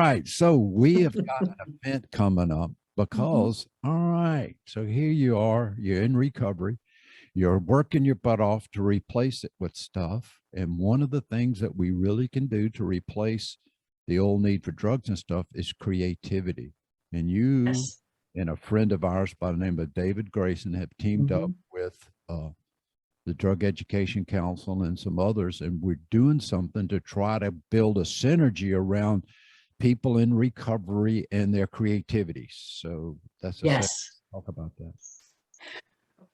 right. So we have got an event coming up because, all right. So here you are, you're in recovery. You're working your butt off to replace it with stuff. And one of the things that we really can do to replace the old need for drugs and stuff is creativity. And you Yes. and a friend of ours by the name of David Grayson have teamed up with the Drug Education Council and some others, and we're doing something to try to build a synergy around people in recovery and their creativity. So that's a Yes. talk about that.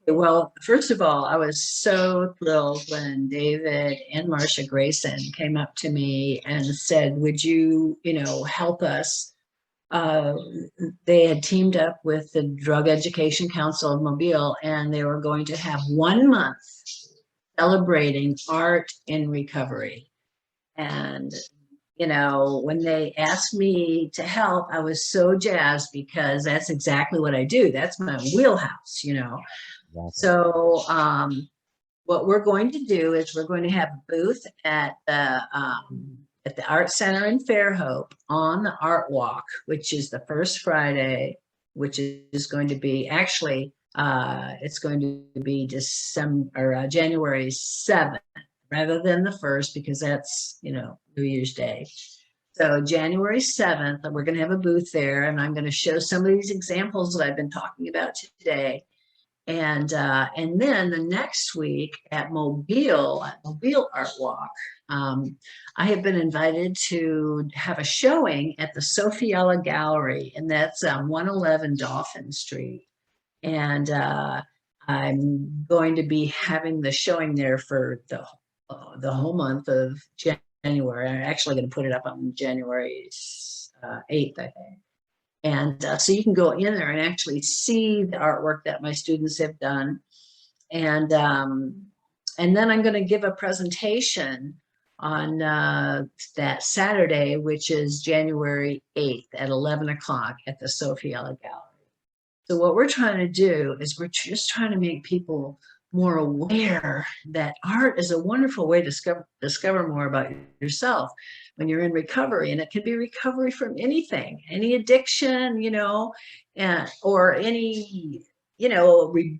Well, first of all, I was so thrilled when David and Marcia Grayson came up to me and said, would you, help us? They had teamed up with the Drug Education Council of Mobile, and they were going to have 1 month celebrating art in recovery. And when they asked me to help, I was so jazzed because that's exactly what I do. That's my wheelhouse. Exactly. So what we're going to do is we're going to have a booth at the Art Center in Fairhope on the Art Walk, which is the first Friday, which is going to be actually it's going to be January 7th rather than the 1st, because that's New Year's Day. So January 7th, we're going to have a booth there, and I'm going to show some of these examples that I've been talking about today. And then the next week at Mobile Art Walk, I have been invited to have a showing at the Sophiella Gallery, and that's 111 Dauphin Street. And I'm going to be having the showing there for the whole month of January. I'm actually going to put it up on January 8th, I think. And so you can go in there and actually see the artwork that my students have done. And then I'm going to give a presentation on that Saturday, which is January 8th at 11 o'clock at the Sophiella Gallery. So what we're trying to do is we're just trying to make people more aware that art is a wonderful way to discover more about yourself when you're in recovery. And it can be recovery from anything, any addiction, or any,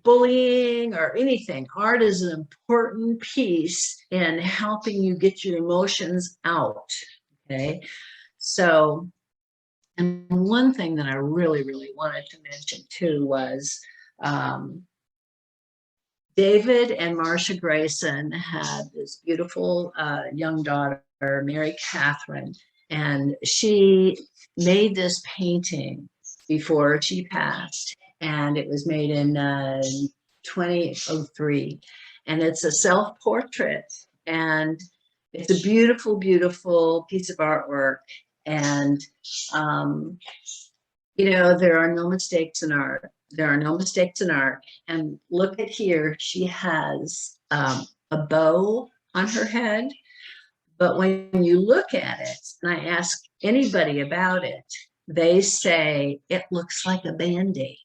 bullying or anything. Art is an important piece in helping you get your emotions out. Okay. So, and one thing that I really, really wanted to mention too was, David and Marcia Grayson had this beautiful young daughter, Mary Catherine, and she made this painting before she passed, and it was made in 2003, and it's a self-portrait, and it's a beautiful, beautiful piece of artwork. And there are no mistakes in art. There are no mistakes in art. And look at here, she has a bow on her head. But when you look at it, and I ask anybody about it, they say it looks like a Band-Aid.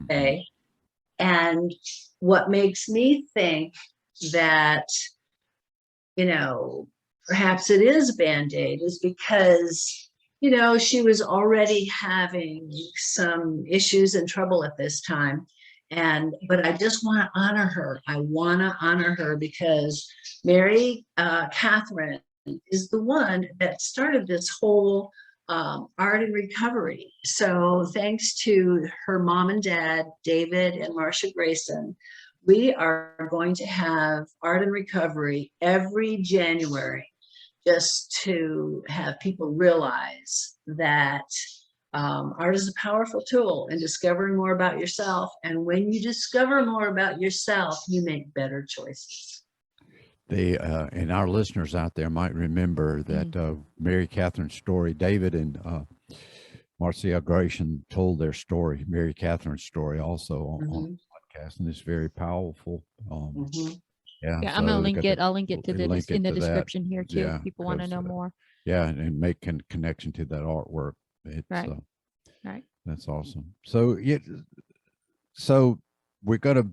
Okay. And what makes me think that, perhaps it is Band-Aid is because she was already having some issues and trouble at this time. But I just want to honor her. I want to honor her because Mary Catherine is the one that started this whole art and recovery. So thanks to her mom and dad, David and Marcia Grayson, we are going to have art and recovery every January, just to have people realize that art is a powerful tool in discovering more about yourself. And when you discover more about yourself, you make better choices. And our listeners out there might remember that Mary Catherine's story, David and Marcia Grayson told their story, Mary Catherine's story, also on the podcast, and it's very powerful. Yeah, so I'm gonna link it. I'll link it to in the description here too. Yeah, if people want to know more. Yeah, and make a connection to that artwork. It's, right. Right. That's awesome. So so we're gonna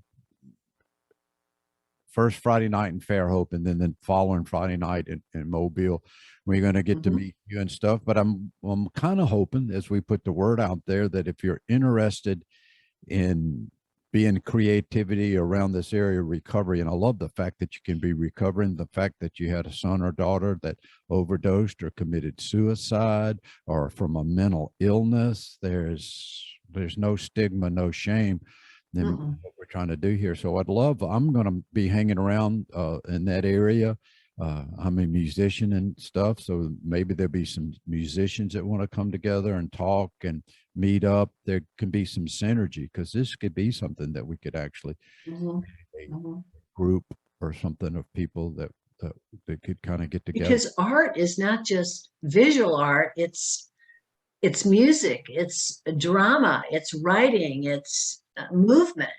first Friday night in Fairhope, and then the following Friday night in Mobile. We're going to get to meet you and stuff. But I'm kind of hoping, as we put the word out there, that if you're interested in being creativity around this area of recovery, and I love the fact that you can be recovering, the fact that you had a son or daughter that overdosed or committed suicide or from a mental illness, there's no stigma, no shame in what we're trying to do here. So I'm going to be hanging around in that area. I'm a musician and stuff, so maybe there'll be some musicians that want to come together and talk and meet up. There can be some synergy, because this could be something that we could actually a group or something of people that could kind of get together. Because art is not just visual art, it's music, it's drama, it's writing, it's movement,